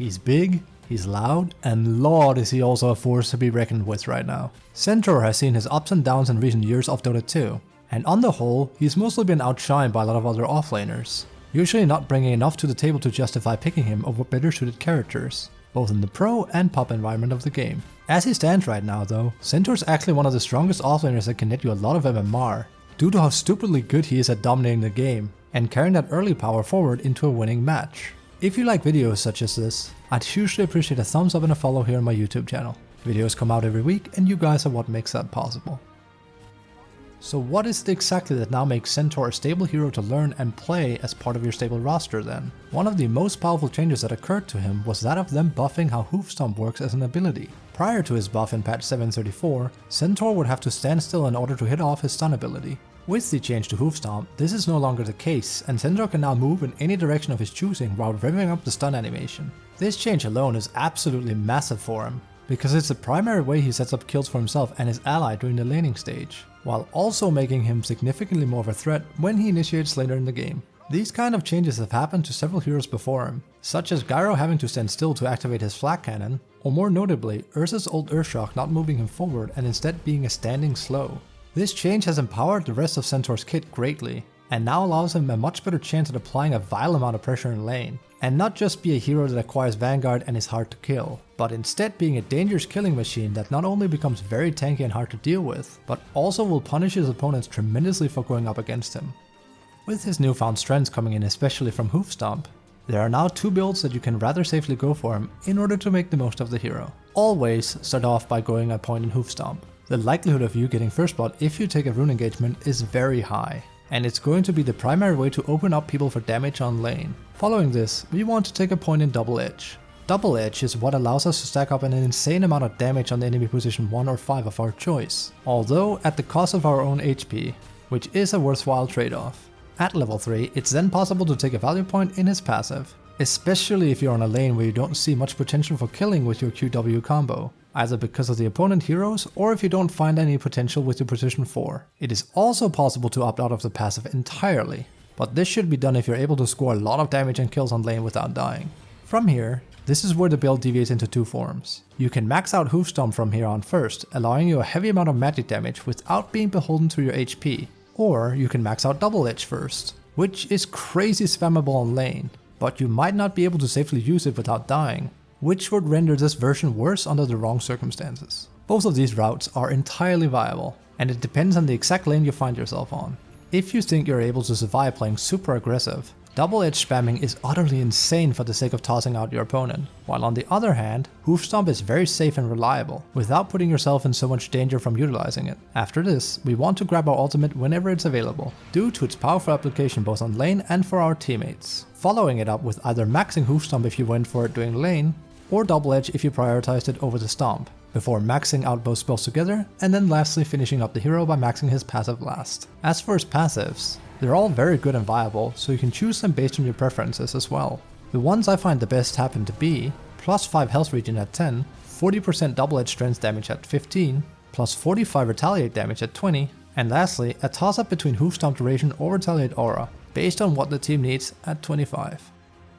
He's big, he's loud, and lord is he also a force to be reckoned with right now. Centaur has seen his ups and downs in recent years of Dota 2, and on the whole, he's mostly been outshined by a lot of other offlaners, usually not bringing enough to the table to justify picking him over better suited characters, both in the pro and pop environment of the game. As he stands right now though, Centaur's actually one of the strongest offlaners that can net you a lot of MMR, due to how stupidly good he is at dominating the game, and carrying that early power forward into a winning match. If you like videos such as this, I'd hugely appreciate a thumbs up and a follow here on my YouTube channel. Videos come out every week and you guys are what makes that possible. So what is it exactly that now makes Centaur a stable hero to learn and play as part of your stable roster then? One of the most powerful changes that occurred to him was that of them buffing how Hoofstomp works as an ability. Prior to his buff in patch 734, Centaur would have to stand still in order to hit off his stun ability. With the change to Hoofstomp, this is no longer the case, and Centaur can now move in any direction of his choosing while revving up the stun animation. This change alone is absolutely massive for him, because it's the primary way he sets up kills for himself and his ally during the laning stage, while also making him significantly more of a threat when he initiates later in the game. These kind of changes have happened to several heroes before him, such as Gyro having to stand still to activate his flak cannon, or more notably, Ursa's old Earthshock not moving him forward and instead being a standing slow. This change has empowered the rest of Centaur's kit greatly, and now allows him a much better chance at applying a vile amount of pressure in lane, and not just be a hero that acquires Vanguard and is hard to kill, but instead being a dangerous killing machine that not only becomes very tanky and hard to deal with, but also will punish his opponents tremendously for going up against him. With his newfound strengths coming in especially from Hoofstomp, there are now two builds that you can rather safely go for him in order to make the most of the hero. Always start off by going a point in Hoofstomp. The likelihood of you getting first blood if you take a rune engagement is very high, and it's going to be the primary way to open up people for damage on lane. Following this, we want to take a point in Double Edge. Double Edge is what allows us to stack up an insane amount of damage on the enemy position 1 or 5 of our choice, although at the cost of our own HP, which is a worthwhile trade-off. At level 3, it's then possible to take a value point in his passive, especially if you're on a lane where you don't see much potential for killing with your QW combo, either because of the opponent heroes or if you don't find any potential with your position 4. It is also possible to opt out of the passive entirely, but this should be done if you're able to score a lot of damage and kills on lane without dying. From here, this is where the build deviates into two forms. You can max out Hoofstomp from here on first, allowing you a heavy amount of magic damage without being beholden to your HP, or you can max out Double Edge first, which is crazy spammable on lane, but you might not be able to safely use it without dying, which would render this version worse under the wrong circumstances. Both of these routes are entirely viable, and it depends on the exact lane you find yourself on. If you think you're able to survive playing super aggressive, Double Edge spamming is utterly insane for the sake of tossing out your opponent, while on the other hand, Hoofstomp is very safe and reliable, without putting yourself in so much danger from utilizing it. After this, we want to grab our ultimate whenever it's available, due to its powerful application both on lane and for our teammates. Following it up with either maxing Hoofstomp if you went for it during lane, or Double Edge if you prioritized it over the Stomp, before maxing out both spells together, and then lastly finishing up the hero by maxing his passive last. As for his passives, they're all very good and viable, so you can choose them based on your preferences as well. The ones I find the best happen to be plus 5 health regen at 10, 40% double edge strength damage at 15, plus 45 retaliate damage at 20, and lastly a toss up between Hoofstomp duration or retaliate aura, based on what the team needs at 25.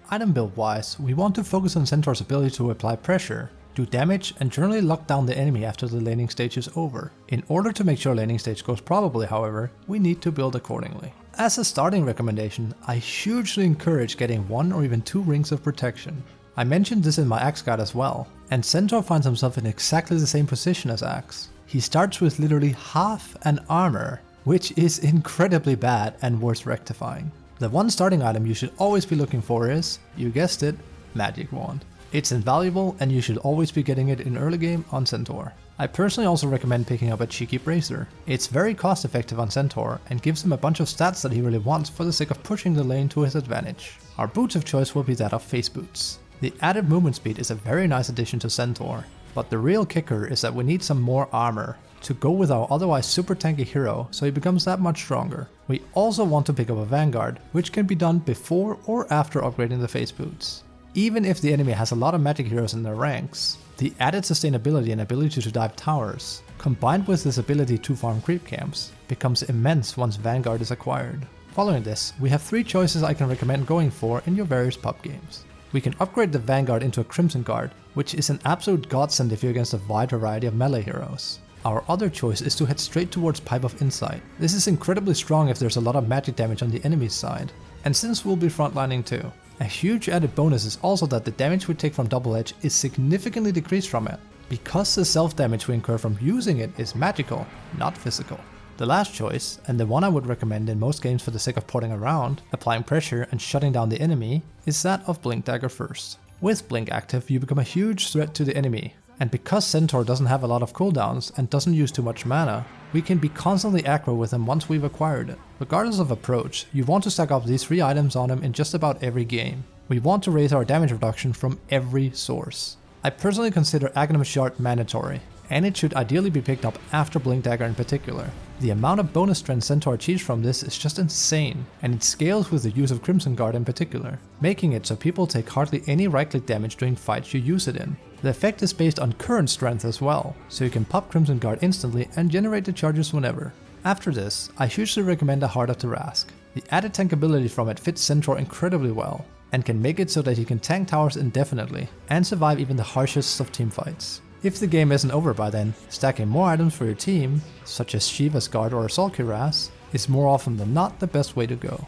Item build wise, we want to focus on Centaur's ability to apply pressure, do damage and generally lock down the enemy after the laning stage is over. In order to make sure laning stage goes probably, however, we need to build accordingly. As a starting recommendation, I hugely encourage getting 1 or even 2 rings of protection. I mentioned this in my Axe guide as well, and Centaur finds himself in exactly the same position as Axe. He starts with literally half an armor, which is incredibly bad and worth rectifying. The one starting item you should always be looking for is, you guessed it, Magic Wand. It's invaluable and you should always be getting it in early game on Centaur. I personally also recommend picking up a Cheeky Bracer. It's very cost effective on Centaur and gives him a bunch of stats that he really wants for the sake of pushing the lane to his advantage. Our boots of choice will be that of Face Boots. The added movement speed is a very nice addition to Centaur, but the real kicker is that we need some more armor to go with our otherwise super tanky hero so he becomes that much stronger. We also want to pick up a Vanguard, which can be done before or after upgrading the Face Boots. Even if the enemy has a lot of magic heroes in their ranks, the added sustainability and ability to dive towers, combined with this ability to farm creep camps, becomes immense once Vanguard is acquired. Following this, we have 3 choices I can recommend going for in your various pub games. We can upgrade the Vanguard into a Crimson Guard, which is an absolute godsend if you're against a wide variety of melee heroes. Our other choice is to head straight towards Pipe of Insight. This is incredibly strong if there's a lot of magic damage on the enemy's side, and since we'll be frontlining too. A huge added bonus is also that the damage we take from Double Edge is significantly decreased from it, because the self-damage we incur from using it is magical, not physical. The last choice, and the one I would recommend in most games for the sake of porting around, applying pressure and shutting down the enemy, is that of Blink Dagger first. With Blink active, you become a huge threat to the enemy, and because Centaur doesn't have a lot of cooldowns and doesn't use too much mana, we can be constantly aggro with him once we've acquired it. Regardless of approach, you want to stack up these 3 items on him in just about every game. We want to raise our damage reduction from every source. I personally consider Aghanim Shard mandatory, and it should ideally be picked up after Blink Dagger in particular. The amount of bonus strength Centaur achieves from this is just insane, and it scales with the use of Crimson Guard in particular, making it so people take hardly any right-click damage during fights you use it in. The effect is based on current strength as well, so you can pop Crimson Guard instantly and generate the charges whenever. After this, I hugely recommend a Heart of Tarask. The added tank ability from it fits Centaur incredibly well, and can make it so that he can tank towers indefinitely, and survive even the harshest of teamfights. If the game isn't over by then, stacking more items for your team, such as Shiva's Guard or Assault Cuirass, is more often than not the best way to go.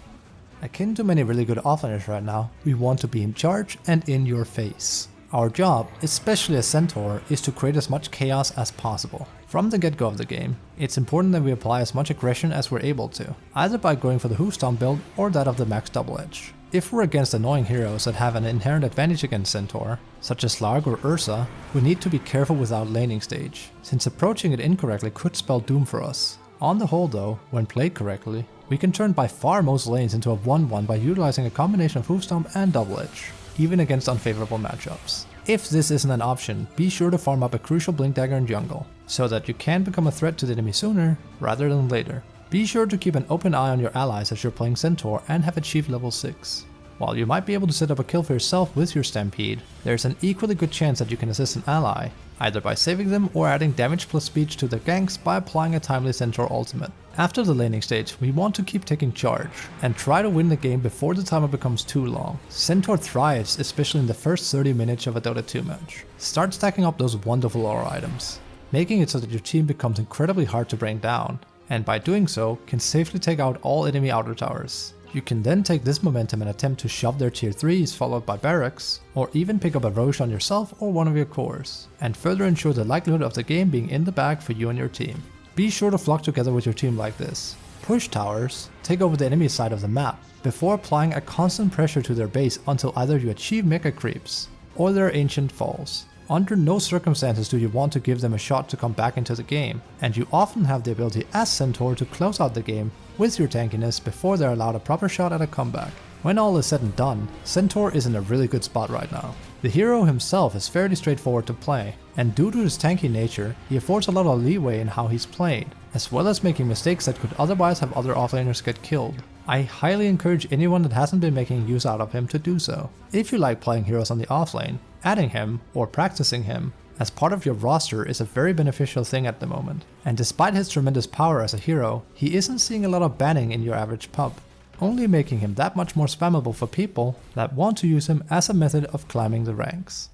Akin to many really good offlaners right now, we want to be in charge and in your face. Our job, especially as Centaur, is to create as much chaos as possible. From the get-go of the game, it's important that we apply as much aggression as we're able to, either by going for the Hoofstomp build or that of the max Double Edge. If we're against annoying heroes that have an inherent advantage against Centaur, such as Larg or Ursa, we need to be careful with our laning stage, since approaching it incorrectly could spell doom for us. On the whole though, when played correctly, we can turn by far most lanes into a 1-1 by utilizing a combination of Hoofstomp and Double Edge, even against unfavorable matchups. If this isn't an option, be sure to farm up a crucial Blink Dagger in jungle, so that you can become a threat to the enemy sooner rather than later. Be sure to keep an open eye on your allies as you're playing Centaur and have achieved level 6. While you might be able to set up a kill for yourself with your Stampede, there's an equally good chance that you can assist an ally, either by saving them or adding damage plus speed to their ganks by applying a timely Centaur ultimate. After the laning stage, we want to keep taking charge, and try to win the game before the timer becomes too long. Centaur thrives, especially in the first 30 minutes of a Dota 2 match. Start stacking up those wonderful aura items, making it so that your team becomes incredibly hard to bring down, and by doing so, can safely take out all enemy outer towers. You can then take this momentum and attempt to shove their tier 3s followed by barracks, or even pick up a Roche on yourself or one of your cores, and further ensure the likelihood of the game being in the bag for you and your team. Be sure to flock together with your team like this. Push towers, take over the enemy side of the map, before applying a constant pressure to their base until either you achieve mega creeps, or their ancient falls. Under no circumstances do you want to give them a shot to come back into the game, and you often have the ability as Centaur to close out the game with your tankiness before they're allowed a proper shot at a comeback. When all is said and done, Centaur is in a really good spot right now. The hero himself is fairly straightforward to play, and due to his tanky nature, he affords a lot of leeway in how he's played, as well as making mistakes that could otherwise have other offlaners get killed. I highly encourage anyone that hasn't been making use out of him to do so. If you like playing heroes on the offlane, adding him, or practicing him, as part of your roster is a very beneficial thing at the moment, and despite his tremendous power as a hero, he isn't seeing a lot of banning in your average pub, only making him that much more spammable for people that want to use him as a method of climbing the ranks.